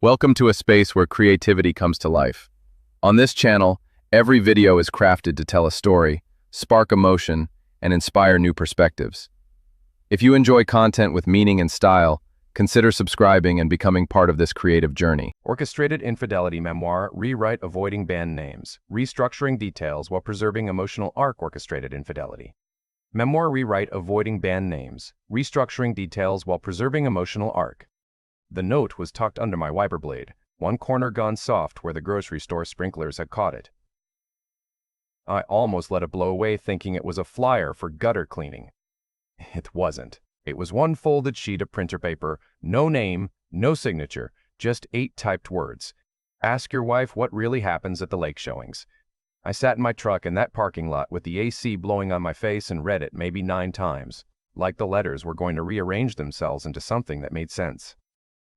Welcome to a space where creativity comes to life. On this channel, every video is crafted to tell a story, spark emotion, and inspire new perspectives. If you enjoy content with meaning and style, consider subscribing and becoming part of this creative journey. Orchestrated infidelity memoir, rewrite avoiding band names, restructuring details while preserving emotional arc. Orchestrated infidelity. Memoir rewrite avoiding band names, restructuring details while preserving emotional arc. The note was tucked under my wiper blade, one corner gone soft where the grocery store sprinklers had caught it. I almost let it blow away thinking it was a flyer for gutter cleaning. It wasn't. It was one folded sheet of printer paper, no name, no signature, just 8 typed words. Ask your wife what really happens at the lake showings. I sat in my truck in that parking lot with the AC blowing on my face and read it maybe 9 times, like the letters were going to rearrange themselves into something that made sense.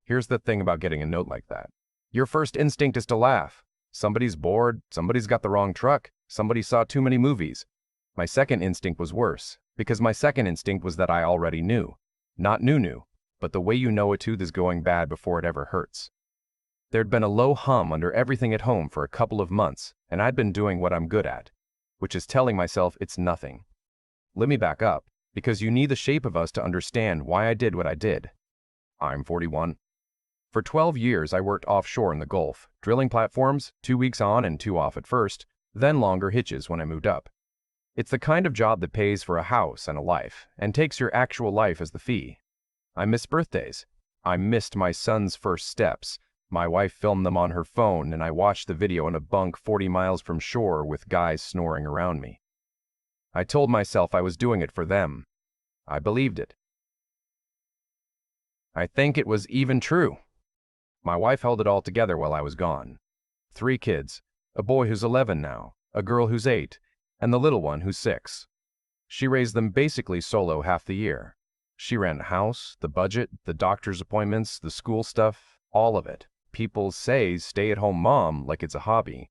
Here's the thing about getting a note like that. Your first instinct is to laugh. Somebody's bored, somebody's got the wrong truck, somebody saw too many movies. My second instinct was worse, because my second instinct was that I already knew. Not new, but the way you know a tooth is going bad before it ever hurts. There'd been a low hum under everything at home for a couple of months, and I'd been doing what I'm good at, which is telling myself it's nothing. Let me back up, because you need the shape of us to understand why I did what I did. I'm 41. For 12 years, I worked offshore in the Gulf, drilling platforms, 2 weeks on and 2 off at first, then longer hitches when I moved up. It's the kind of job that pays for a house and a life, and takes your actual life as the fee. I miss birthdays. I missed my son's first steps. My wife filmed them on her phone, and I watched the video in a bunk 40 miles from shore with guys snoring around me. I told myself I was doing it for them. I believed it. I think it was even true. My wife held it all together while I was gone. 3 kids, a boy who's 11 now, a girl who's 8, and the little one who's 6. She raised them basically solo half the year. She ran the house, the budget, the doctor's appointments, the school stuff, all of it. People say stay-at-home mom like it's a hobby.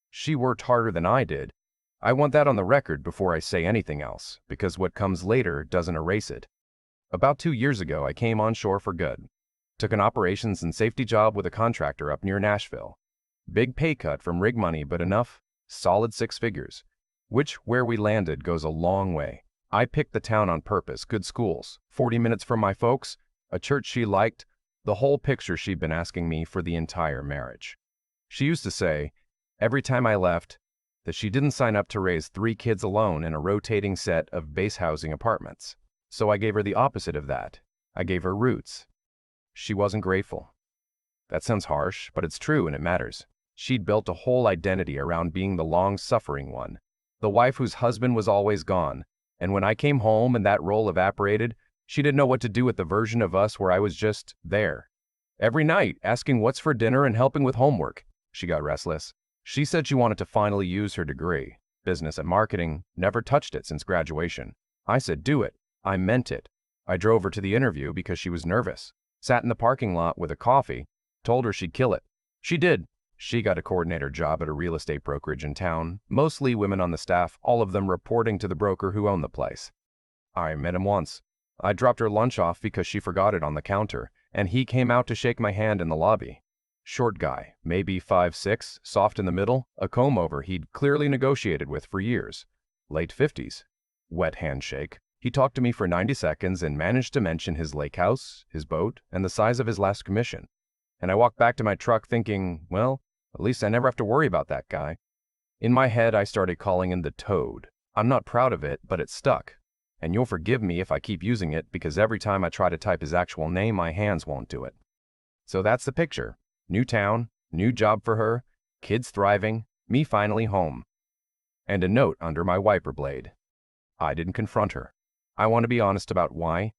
She worked harder than I did. I want that on the record before I say anything else, because what comes later doesn't erase it. About 2 years ago, I came on shore for good. Took an operations and safety job with a contractor up near Nashville. Big pay cut from rig money, but enough, solid 6 figures, which where we landed goes a long way. I picked the town on purpose, good schools, 40 minutes from my folks, a church she liked, the whole picture she'd been asking me for the entire marriage. She used to say, every time I left, that she didn't sign up to raise 3 kids alone in a rotating set of base housing apartments. So I gave her the opposite of that. I gave her roots. She wasn't grateful. That sounds harsh, but it's true and it matters. She'd built a whole identity around being the long-suffering one, the wife whose husband was always gone, and when I came home and that role evaporated, she didn't know what to do with the version of us where I was just there. Every night, asking what's for dinner and helping with homework. She got restless. She said she wanted to finally use her degree, business and marketing, never touched it since graduation. I said do it. I meant it. I drove her to the interview because she was nervous. Sat in the parking lot with a coffee, told her she'd kill it. She did. She got a coordinator job at a real estate brokerage in town, mostly women on the staff, all of them reporting to the broker who owned the place. I met him once. I dropped her lunch off because she forgot it on the counter, and he came out to shake my hand in the lobby. Short guy, maybe 5'6", soft in the middle, a comb-over he'd clearly negotiated with for years. Late 50s. Wet handshake. He talked to me for 90 seconds and managed to mention his lake house, his boat, and the size of his last commission. And I walked back to my truck thinking, well, at least I never have to worry about that guy. In my head, I started calling him the Toad. I'm not proud of it, but it stuck. And you'll forgive me if I keep using it because every time I try to type his actual name, my hands won't do it. So that's the picture. New town, new job for her, kids thriving, me finally home. And a note under my wiper blade. I didn't confront her. I want to be honest about why.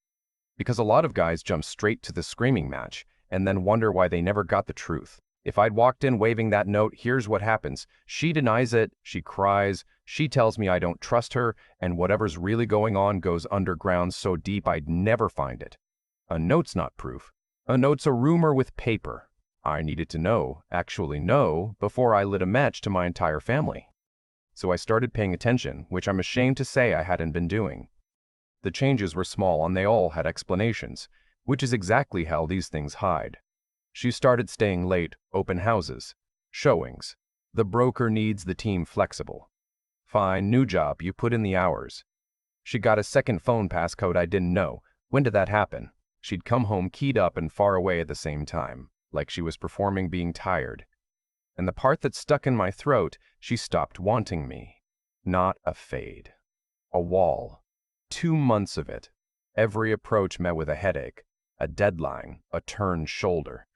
Because a lot of guys jump straight to the screaming match and then wonder why they never got the truth. If I'd walked in waving that note, here's what happens. She denies it, she cries, she tells me I don't trust her, and whatever's really going on goes underground so deep I'd never find it. A note's not proof. A note's a rumor with paper. I needed to know, actually know, before I lit a match to my entire family. So I started paying attention, which I'm ashamed to say I hadn't been doing. The changes were small and they all had explanations, which is exactly how these things hide. She started staying late, open houses, showings. The broker needs the team flexible. Fine, new job, you put in the hours. She got a second phone passcode I didn't know. When did that happen? She'd come home keyed up and far away at the same time, like she was performing being tired. And the part that stuck in my throat, she stopped wanting me. Not a fade. A wall. 2 months of it. Every approach met with a headache, a deadline, a turned shoulder.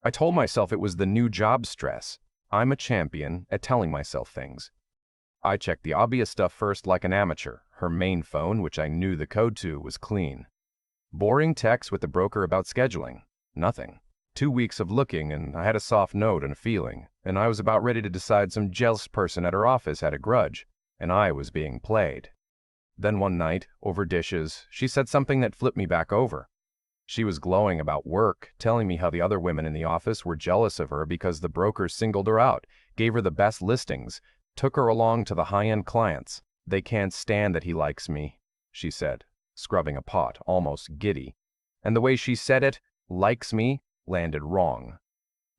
I told myself it was the new job stress. I'm a champion at telling myself things. I checked the obvious stuff first like an amateur. Her main phone, which I knew the code to, was clean. Boring texts with the broker about scheduling. Nothing. 2 weeks of looking, and I had a soft note and a feeling, and I was about ready to decide some jealous person at her office had a grudge, and I was being played. Then one night, over dishes, she said something that flipped me back over. She was glowing about work, telling me how the other women in the office were jealous of her because the broker singled her out, gave her the best listings, took her along to the high-end clients. They can't stand that he likes me, she said, scrubbing a pot, almost giddy. And the way she said it, likes me, landed wrong.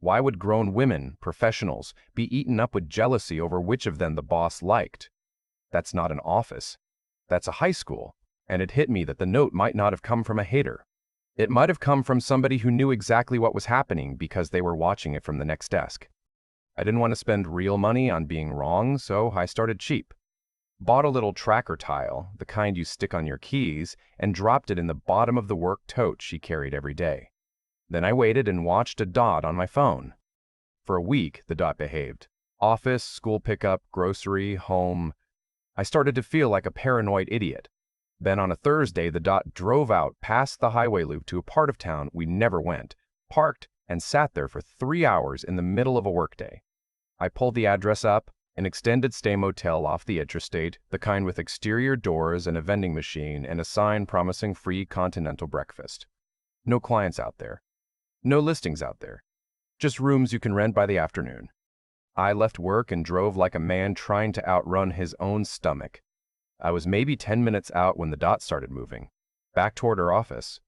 Why would grown women, professionals, be eaten up with jealousy over which of them the boss liked? That's not an office. That's a high school. And it hit me that the note might not have come from a hater. It might have come from somebody who knew exactly what was happening because they were watching it from the next desk. I didn't want to spend real money on being wrong, so I started cheap. Bought a little tracker tile, the kind you stick on your keys, and dropped it in the bottom of the work tote she carried every day. Then I waited and watched a dot on my phone. For a week, the dot behaved. Office, school pickup, grocery, home. I started to feel like a paranoid idiot. Then on a Thursday, the dot drove out past the highway loop to a part of town we never went, parked, and sat there for 3 hours in the middle of a workday. I pulled the address up, an extended stay motel off the interstate, the kind with exterior doors and a vending machine and a sign promising free continental breakfast. No clients out there. No listings out there. Just rooms you can rent by the afternoon. I left work and drove like a man trying to outrun his own stomach. I was maybe 10 minutes out when the dot started moving, back toward her office.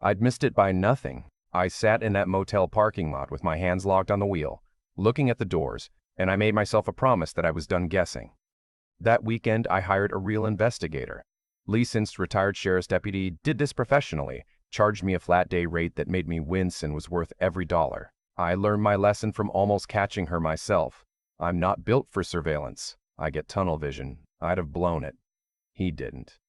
I'd missed it by nothing. I sat in that motel parking lot with my hands locked on the wheel, looking at the doors, and I made myself a promise that I was done guessing. That weekend, I hired a real investigator. Licensed retired sheriff's deputy, did this professionally, charged me a flat day rate that made me wince and was worth every dollar. I learned my lesson from almost catching her myself. I'm not built for surveillance. I get tunnel vision. I'd have blown it. He didn't.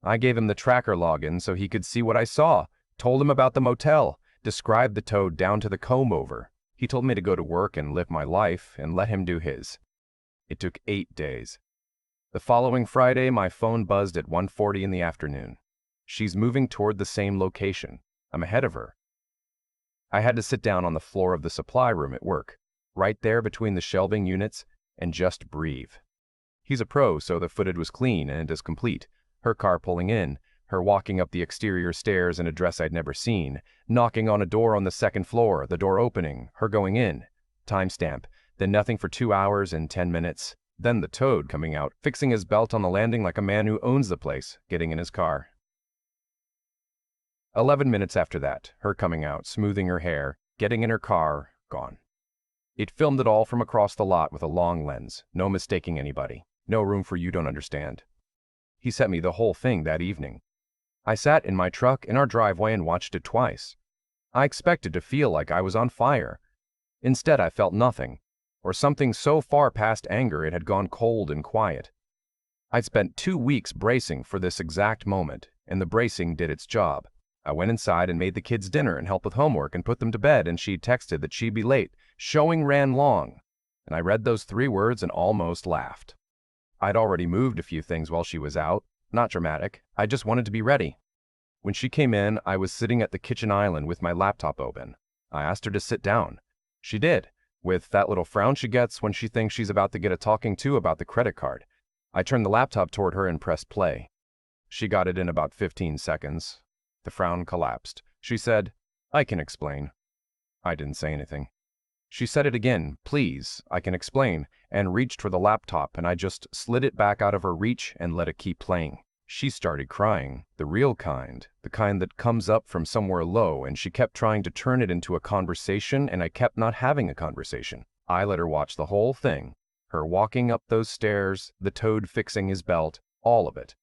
I gave him the tracker login so he could see what I saw, told him about the motel, described the toad down to the comb-over. He told me to go to work and live my life and let him do his. It took 8 days. The following Friday, my phone buzzed at 1:40 in the afternoon. She's moving toward the same location. I'm ahead of her. I had to sit down on the floor of the supply room at work, right there between the shelving units, and just breathe. He's a pro, so the footage was clean and as complete. Her car pulling in, her walking up the exterior stairs in a dress I'd never seen, knocking on a door on the second floor, the door opening, her going in. Timestamp, then nothing for 2 hours and 10 minutes. Then the toad coming out, fixing his belt on the landing like a man who owns the place, getting in his car. 11 minutes after that, her coming out, smoothing her hair, getting in her car, gone. It filmed it all from across the lot with a long lens, no mistaking anybody, no room for you don't understand. He sent me the whole thing that evening. I sat in my truck in our driveway and watched it twice. I expected to feel like I was on fire. Instead, I felt nothing, or something so far past anger it had gone cold and quiet. I'd spent 2 weeks bracing for this exact moment, and the bracing did its job. I went inside and made the kids dinner and helped with homework and put them to bed, and she texted that she'd be late. Showing ran long, and I read those 3 words and almost laughed. I'd already moved a few things while she was out. Not dramatic. I just wanted to be ready. When she came in, I was sitting at the kitchen island with my laptop open. I asked her to sit down. She did, with that little frown she gets when she thinks she's about to get a talking to about the credit card. I turned the laptop toward her and pressed play. She got it in about 15 seconds. The frown collapsed. She said, "I can explain." I didn't say anything. She said it again, "Please, I can explain," and reached for the laptop, and I just slid it back out of her reach and let it keep playing. She started crying, the real kind, the kind that comes up from somewhere low, and she kept trying to turn it into a conversation, and I kept not having a conversation. I let her watch the whole thing, her walking up those stairs, the toad fixing his belt, all of it,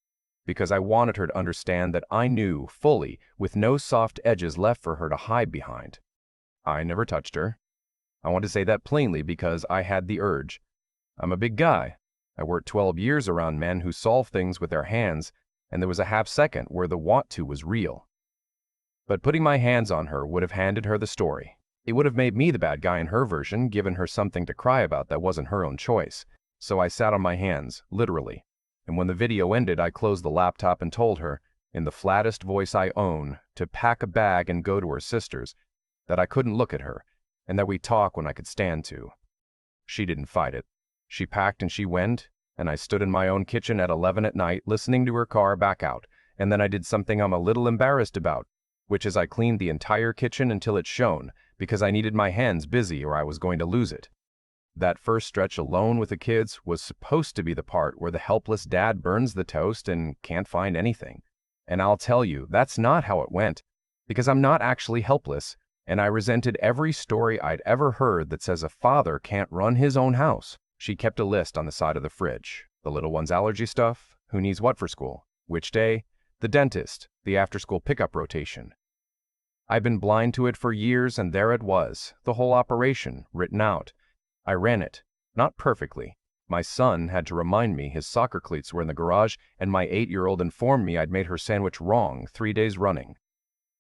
because I wanted her to understand that I knew fully, with no soft edges left for her to hide behind. I never touched her. I want to say that plainly because I had the urge. I'm a big guy. I worked 12 years around men who solve things with their hands, and there was a half second where the want to was real. But putting my hands on her would have handed her the story. It would have made me the bad guy in her version, given her something to cry about that wasn't her own choice. So I sat on my hands, literally. And when the video ended, I closed the laptop and told her, in the flattest voice I own, to pack a bag and go to her sister's, that I couldn't look at her, and that we'd talk when I could stand to. She didn't fight it. She packed and she went, and I stood in my own kitchen at 11 at night listening to her car back out, and then I did something I'm a little embarrassed about, which is I cleaned the entire kitchen until it shone, because I needed my hands busy or I was going to lose it. That first stretch alone with the kids was supposed to be the part where the helpless dad burns the toast and can't find anything. And I'll tell you, that's not how it went, because I'm not actually helpless, and I resented every story I'd ever heard that says a father can't run his own house. She kept a list on the side of the fridge. The little one's allergy stuff, who needs what for school, which day, the dentist, the after-school pickup rotation. I've been blind to it for years, and there it was, the whole operation, written out. I ran it, not perfectly. My son had to remind me his soccer cleats were in the garage, and my 8-year-old informed me I'd made her sandwich wrong 3 days running.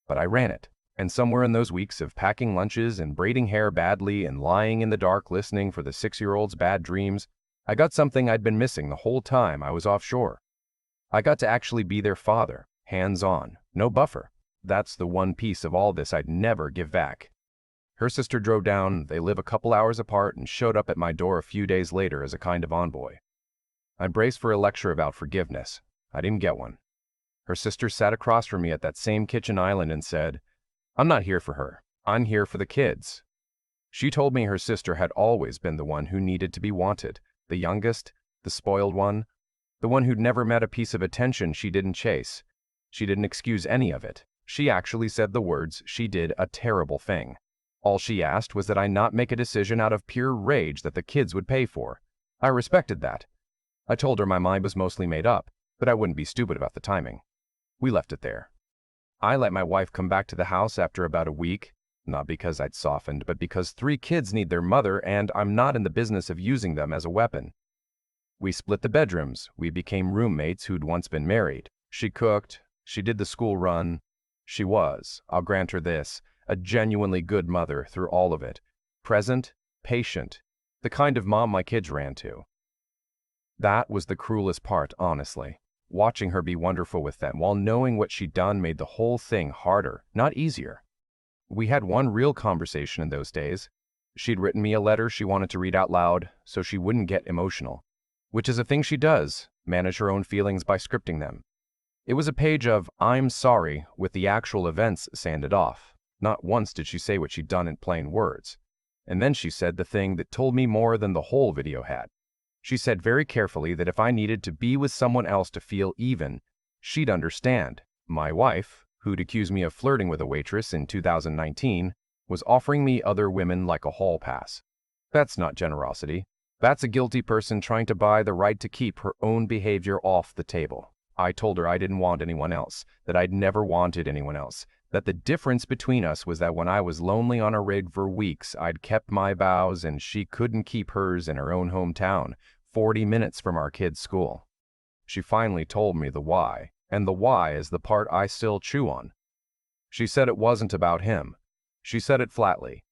But I ran it. And somewhere in those weeks of packing lunches and braiding hair badly and lying in the dark listening for the 6-year-old's bad dreams, I got something I'd been missing the whole time I was offshore. I got to actually be their father, hands-on, no buffer. That's the one piece of all this I'd never give back. Her sister drove down, they live a couple hours apart, and showed up at my door a few days later as a kind of envoy. I braced for a lecture about forgiveness. I didn't get one. Her sister sat across from me at that same kitchen island and said, "I'm not here for her. I'm here for the kids." She told me her sister had always been the one who needed to be wanted, the youngest, the spoiled one, the one who'd never met a piece of attention she didn't chase. She didn't excuse any of it. She actually said the words, "She did a terrible thing." All she asked was that I not make a decision out of pure rage that the kids would pay for. I respected that. I told her my mind was mostly made up, but I wouldn't be stupid about the timing. We left it there. I let my wife come back to the house after about a week, not because I'd softened, but because 3 kids need their mother and I'm not in the business of using them as a weapon. We split the bedrooms. We became roommates who'd once been married. She cooked. She did the school run. She was, I'll grant her this, a genuinely good mother through all of it. Present, patient, the kind of mom my kids ran to. That was the cruelest part, honestly. Watching her be wonderful with them while knowing what she'd done made the whole thing harder, not easier. We had one real conversation in those days. She'd written me a letter she wanted to read out loud so she wouldn't get emotional, which is a thing she does, manage her own feelings by scripting them. It was a page of "I'm sorry" with the actual events sanded off. Not once did she say what she'd done in plain words. And then she said the thing that told me more than the whole video had. She said very carefully that if I needed to be with someone else to feel even, she'd understand. My wife, who'd accused me of flirting with a waitress in 2019, was offering me other women like a hall pass. That's not generosity. That's a guilty person trying to buy the right to keep her own behavior off the table. I told her I didn't want anyone else, that I'd never wanted anyone else, that the difference between us was that when I was lonely on a rig for weeks, I'd kept my vows and she couldn't keep hers in her own hometown, 40 minutes from our kids' school. She finally told me the why, and the why is the part I still chew on. She said it wasn't about him. She said it flatly.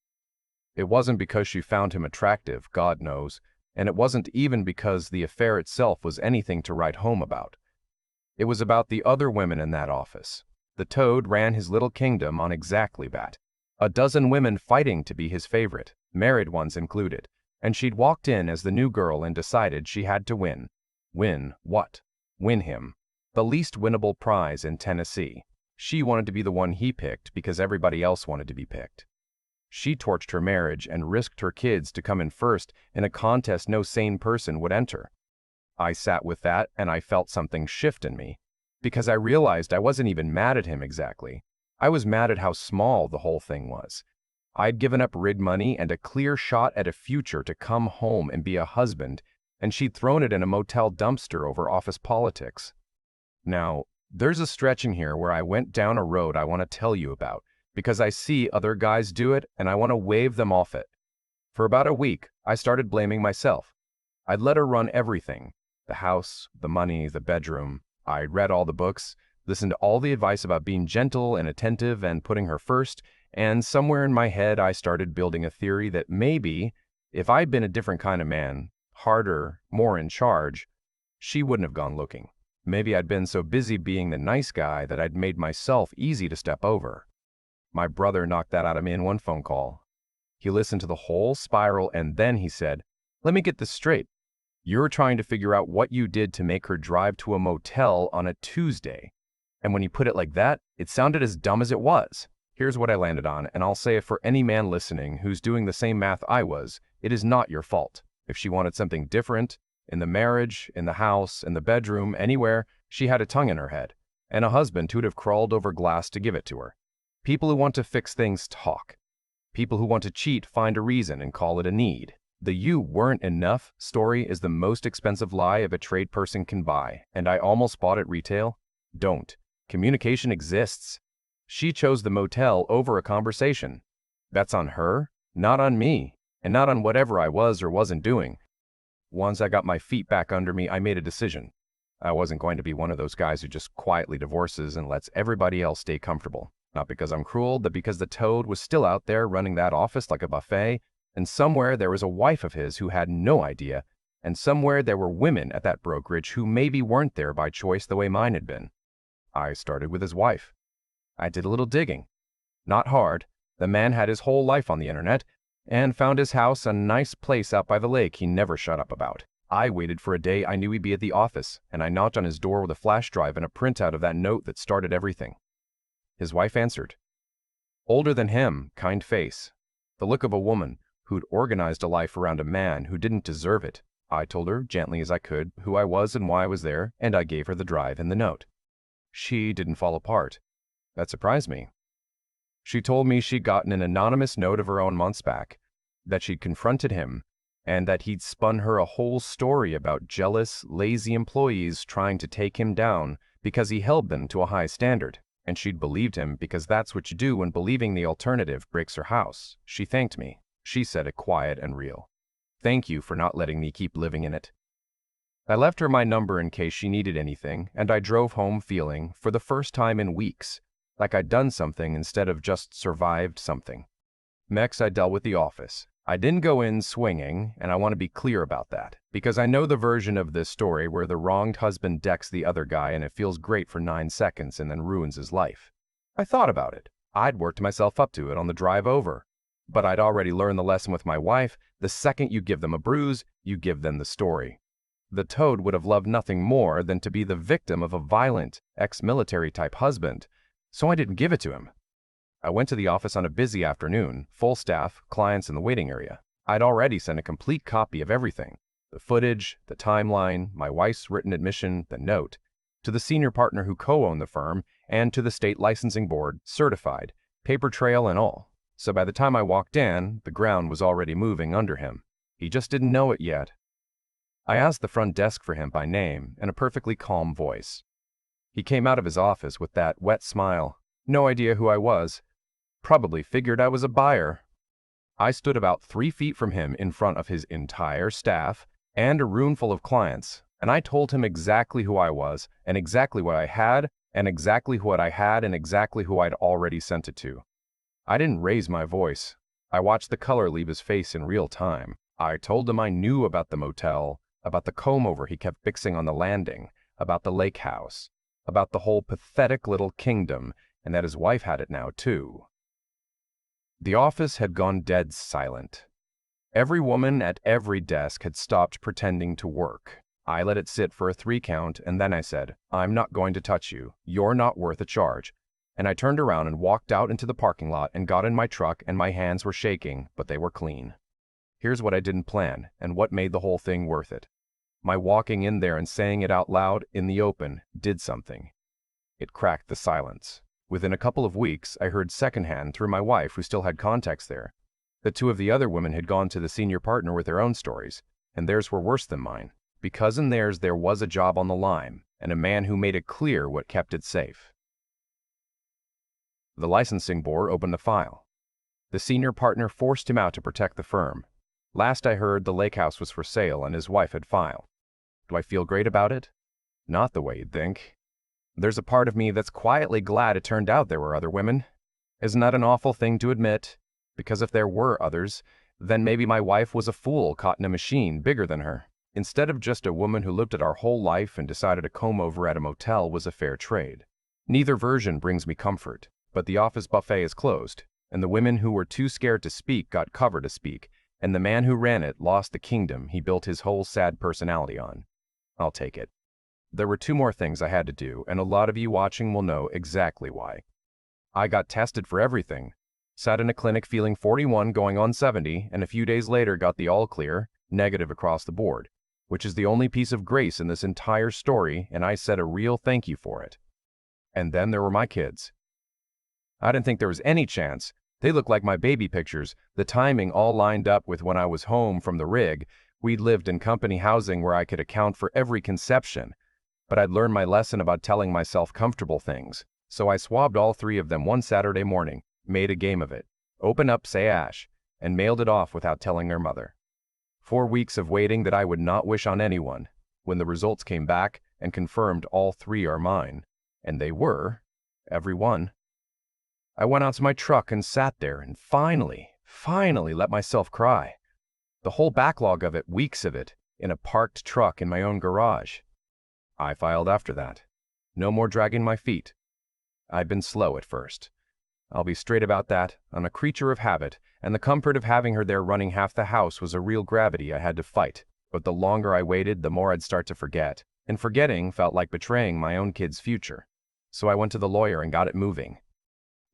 It wasn't because she found him attractive, God knows, and it wasn't even because the affair itself was anything to write home about. It was about the other women in that office. The toad ran his little kingdom on exactly that. A dozen women fighting to be his favorite, married ones included, and she'd walked in as the new girl and decided she had to win. Win what? Win him. The least winnable prize in Tennessee. She wanted to be the one he picked because everybody else wanted to be picked. She torched her marriage and risked her kids to come in first in a contest no sane person would enter. I sat with that and I felt something shift in me. because I realized I wasn't even mad at him exactly. I was mad at how small the whole thing was. I'd given up rid money and a clear shot at a future to come home and be a husband, and she'd thrown it in a motel dumpster over office politics. Now, there's a stretch in here where I went down a road I want to tell you about, because I see other guys do it and I want to wave them off it. For about a week, I started blaming myself. I'd let her run everything: the house, the money, the bedroom. I'd read all the books, listened to all the advice about being gentle and attentive and putting her first, and somewhere in my head I started building a theory that maybe, if I'd been a different kind of man, harder, more in charge, she wouldn't have gone looking. Maybe I'd been so busy being the nice guy that I'd made myself easy to step over. My brother knocked that out of me in one phone call. He listened to the whole spiral and then he said, "Let me get this straight. You're trying to figure out what you did to make her drive to a motel on a Tuesday." And when he put it like that, it sounded as dumb as it was. Here's what I landed on, and I'll say it for any man listening who's doing the same math I was: it is not your fault. If she wanted something different, in the marriage, in the house, in the bedroom, anywhere, she had a tongue in her head, and a husband who'd have crawled over glass to give it to her. People who want to fix things talk. People who want to cheat find a reason and call it a need. The "you weren't enough" story is the most expensive lie a trade person can buy, and I almost bought it retail. Don't. Communication exists. She chose the motel over a conversation. That's on her, not on me, and not on whatever I was or wasn't doing. Once I got my feet back under me, I made a decision. I wasn't going to be one of those guys who just quietly divorces and lets everybody else stay comfortable. Not because I'm cruel, but because the toad was still out there running that office like a buffet, and somewhere there was a wife of his who had no idea, and somewhere there were women at that brokerage who maybe weren't there by choice the way mine had been. I started with his wife. I did a little digging. Not hard. The man had his whole life on the internet, and found his house a nice place out by the lake he never shut up about. I waited for a day I knew he'd be at the office, and I knocked on his door with a flash drive and a printout of that note that started everything. His wife answered. Older than him, kind face. The look of a woman who'd organized a life around a man who didn't deserve it. I told her, gently as I could, who I was and why I was there, and I gave her the drive and the note. She didn't fall apart. That surprised me. She told me she'd gotten an anonymous note of her own months back, that she'd confronted him, and that he'd spun her a whole story about jealous, lazy employees trying to take him down because he held them to a high standard, and she'd believed him because that's what you do when believing the alternative breaks her house. She thanked me. She said it quiet and real. Thank you for not letting me keep living in it. I left her my number in case she needed anything, and I drove home feeling, for the first time in weeks, like I'd done something instead of just survived something. Next, I dealt with the office. I didn't go in swinging, and I want to be clear about that, because I know the version of this story where the wronged husband decks the other guy and it feels great for 9 seconds and then ruins his life. I thought about it. I'd worked myself up to it on the drive over. But I'd already learned the lesson with my wife: the second you give them a bruise, you give them the story. The toad would have loved nothing more than to be the victim of a violent, ex-military type husband, so I didn't give it to him. I went to the office on a busy afternoon, full staff, clients in the waiting area. I'd already sent a complete copy of everything: the footage, the timeline, my wife's written admission, the note, to the senior partner who co-owned the firm, and to the state licensing board, certified, paper trail and all. So by the time I walked in, the ground was already moving under him. He just didn't know it yet. I asked the front desk for him by name in a perfectly calm voice. He came out of his office with that wet smile. No idea who I was. Probably figured I was a buyer. I stood about 3 feet from him in front of his entire staff and a room full of clients, and I told him exactly who I was, and exactly what I had, and exactly what I had, and exactly who I'd already sent it to. I didn't raise my voice. I watched the color leave his face in real time. I told him I knew about the motel, about the comb-over he kept fixing on the landing, about the lake house, about the whole pathetic little kingdom, and that his wife had it now, too. The office had gone dead silent. Every woman at every desk had stopped pretending to work. I let it sit for a 3 count, and then I said, "I'm not going to touch you. You're not worth a charge." And I turned around and walked out into the parking lot and got in my truck, and my hands were shaking, but they were clean. Here's what I didn't plan, and what made the whole thing worth it. My walking in there and saying it out loud, in the open, did something. It cracked the silence. Within a couple of weeks, I heard secondhand through my wife, who still had contacts there, that two of the other women had gone to the senior partner with their own stories, and theirs were worse than mine, because in theirs there was a job on the line, and a man who made it clear what kept it safe. The licensing board opened the file. The senior partner forced him out to protect the firm. Last I heard, the lake house was for sale and his wife had filed. Do I feel great about it? Not the way you'd think. There's a part of me that's quietly glad it turned out there were other women. Isn't that an awful thing to admit? Because if there were others, then maybe my wife was a fool caught in a machine bigger than her, instead of just a woman who looked at our whole life and decided to comb over at a motel was a fair trade. Neither version brings me comfort, but the office buffet is closed, and the women who were too scared to speak got cover to speak, and the man who ran it lost the kingdom he built his whole sad personality on. I'll take it. There were two more things I had to do, and a lot of you watching will know exactly why. I got tested for everything. Sat in a clinic feeling 41 going on 70, and a few days later got the all clear, negative across the board, which is the only piece of grace in this entire story, and I said a real thank you for it. And then there were my kids. I didn't think there was any chance. They looked like my baby pictures, the timing all lined up with when I was home from the rig. We'd lived in company housing where I could account for every conception, but I'd learned my lesson about telling myself comfortable things, so I swabbed all three of them one Saturday morning, made a game of it, open up say Ash, and mailed it off without telling their mother. 4 weeks of waiting that I would not wish on anyone, when the results came back and confirmed all three are mine, and they were, every one. I went out to my truck and sat there and finally let myself cry. The whole backlog of it, weeks of it, in a parked truck in my own garage. I filed after that. No more dragging my feet. I'd been slow at first. I'll be straight about that. I'm a creature of habit, and the comfort of having her there running half the house was a real gravity I had to fight. But the longer I waited, the more I'd start to forget. And forgetting felt like betraying my own kid's future. So I went to the lawyer and got it moving.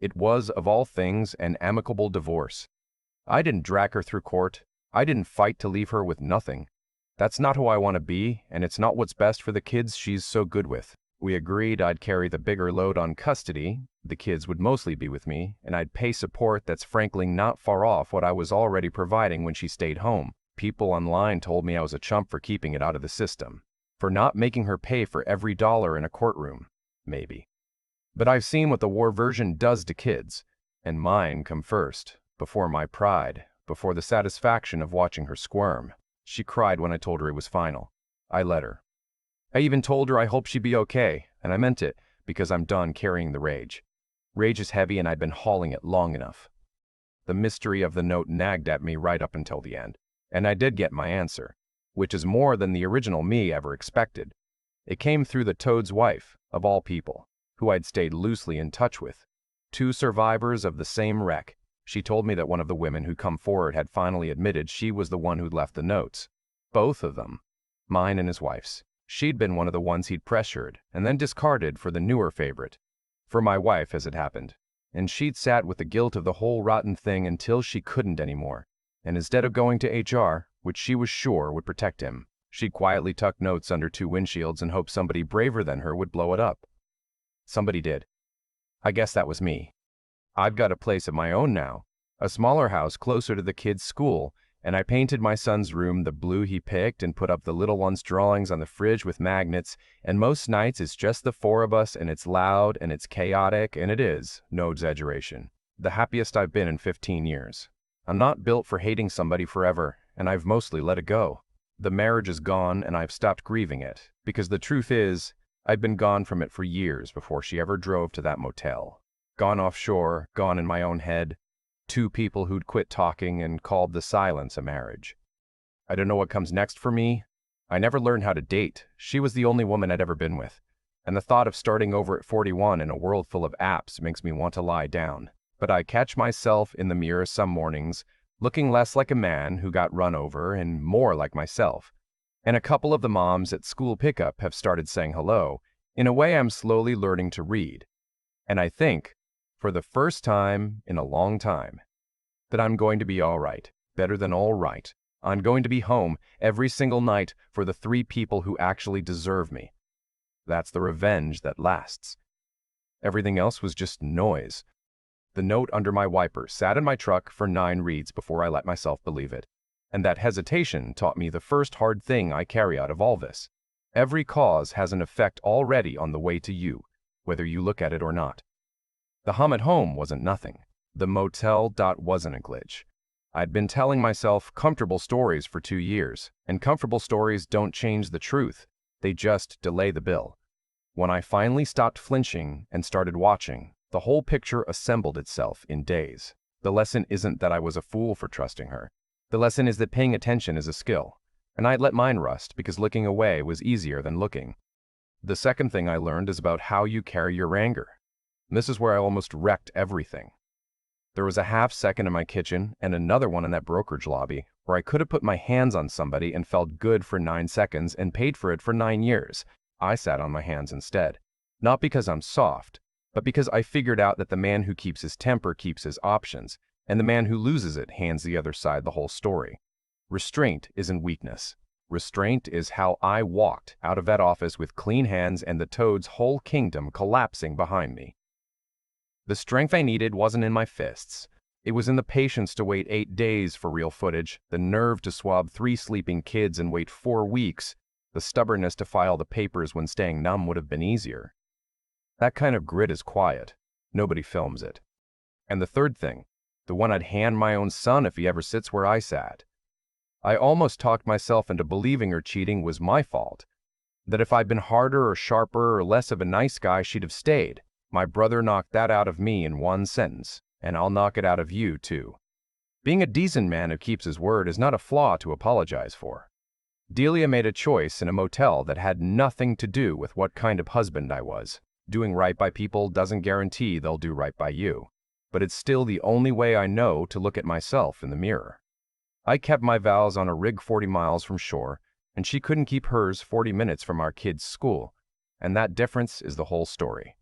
It was, of all things, an amicable divorce. I didn't drag her through court. I didn't fight to leave her with nothing. That's not who I want to be, and it's not what's best for the kids she's so good with. We agreed I'd carry the bigger load on custody, the kids would mostly be with me, and I'd pay support that's frankly not far off what I was already providing when she stayed home. People online told me I was a chump for keeping it out of the system, for not making her pay for every dollar in a courtroom, maybe. But I've seen what the war version does to kids, and mine come first, before my pride, before the satisfaction of watching her squirm. She cried when I told her it was final. I let her. I even told her I hoped she'd be okay, and I meant it, because I'm done carrying the rage. Rage is heavy and I'd been hauling it long enough. The mystery of the note nagged at me right up until the end, and I did get my answer, which is more than the original me ever expected. It came through the Toad's wife, of all people, who I'd stayed loosely in touch with. 2 survivors of the same wreck. She told me that one of the women who'd come forward had finally admitted she was the one who'd left the notes. Both of them. Mine and his wife's. She'd been one of the ones he'd pressured, and then discarded for the newer favorite. For my wife, as it happened. And she'd sat with the guilt of the whole rotten thing until she couldn't anymore. And instead of going to HR, which she was sure would protect him, she'd quietly tuck notes under 2 windshields and hope somebody braver than her would blow it up. Somebody did. I guess that was me. I've got a place of my own now, a smaller house closer to the kids' school, and I painted my son's room the blue he picked and put up the little one's drawings on the fridge with magnets, and most nights it's just the 4 of us, and it's loud and it's chaotic, and it is, no exaggeration, the happiest I've been in 15 years. I'm not built for hating somebody forever, and I've mostly let it go. The marriage is gone and I've stopped grieving it, because the truth is, I'd been gone from it for years before she ever drove to that motel. Gone offshore, gone in my own head. 2 people who'd quit talking and called the silence a marriage. I don't know what comes next for me. I never learned how to date. She was the only woman I'd ever been with. And the thought of starting over at 41 in a world full of apps makes me want to lie down. But I catch myself in the mirror some mornings, looking less like a man who got run over and more like myself. And a couple of the moms at school pickup have started saying hello, in a way I'm slowly learning to read. And I think, for the first time in a long time, that I'm going to be all right, better than all right. I'm going to be home every single night for the 3 people who actually deserve me. That's the revenge that lasts. Everything else was just noise. The note under my wiper sat in my truck for 9 reads before I let myself believe it. And that hesitation taught me the first hard thing I carry out of all this. Every cause has an effect already on the way to you, whether you look at it or not. The hum at home wasn't nothing. The motel wasn't a glitch. I'd been telling myself comfortable stories for 2 years, and comfortable stories don't change the truth. They just delay the bill. When I finally stopped flinching and started watching, the whole picture assembled itself in days. The lesson isn't that I was a fool for trusting her. The lesson is that paying attention is a skill, and I'd let mine rust because looking away was easier than looking. The second thing I learned is about how you carry your anger. And this is where I almost wrecked everything. There was a half second in my kitchen and another one in that brokerage lobby where I could have put my hands on somebody and felt good for 9 seconds and paid for it for 9 years. I sat on my hands instead. Not because I'm soft, but because I figured out that the man who keeps his temper keeps his options, and the man who loses it hands the other side the whole story. Restraint isn't weakness. Restraint is how I walked out of that office with clean hands and the toad's whole kingdom collapsing behind me. The strength I needed wasn't in my fists. It was in the patience to wait 8 days for real footage, the nerve to swab 3 sleeping kids and wait 4 weeks, the stubbornness to file the papers when staying numb would have been easier. That kind of grit is quiet. Nobody films it. And the third thing, the one I'd hand my own son if he ever sits where I sat. I almost talked myself into believing her cheating was my fault. That if I'd been harder or sharper or less of a nice guy, she'd have stayed. My brother knocked that out of me in 1 sentence, and I'll knock it out of you too. Being a decent man who keeps his word is not a flaw to apologize for. Delia made a choice in a motel that had nothing to do with what kind of husband I was. Doing right by people doesn't guarantee they'll do right by you, but it's still the only way I know to look at myself in the mirror. I kept my vows on a rig 40 miles from shore, and she couldn't keep hers 40 minutes from our kids' school, and that difference is the whole story.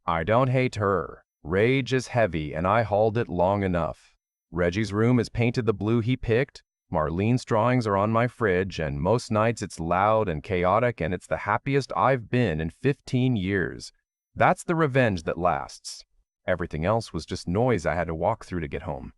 I don't hate her. Rage is heavy, and I hauled it long enough. Reggie's room is painted the blue he picked, Marlene's drawings are on my fridge, and most nights it's loud and chaotic, and it's the happiest I've been in 15 years. That's the revenge that lasts. Everything else was just noise I had to walk through to get home.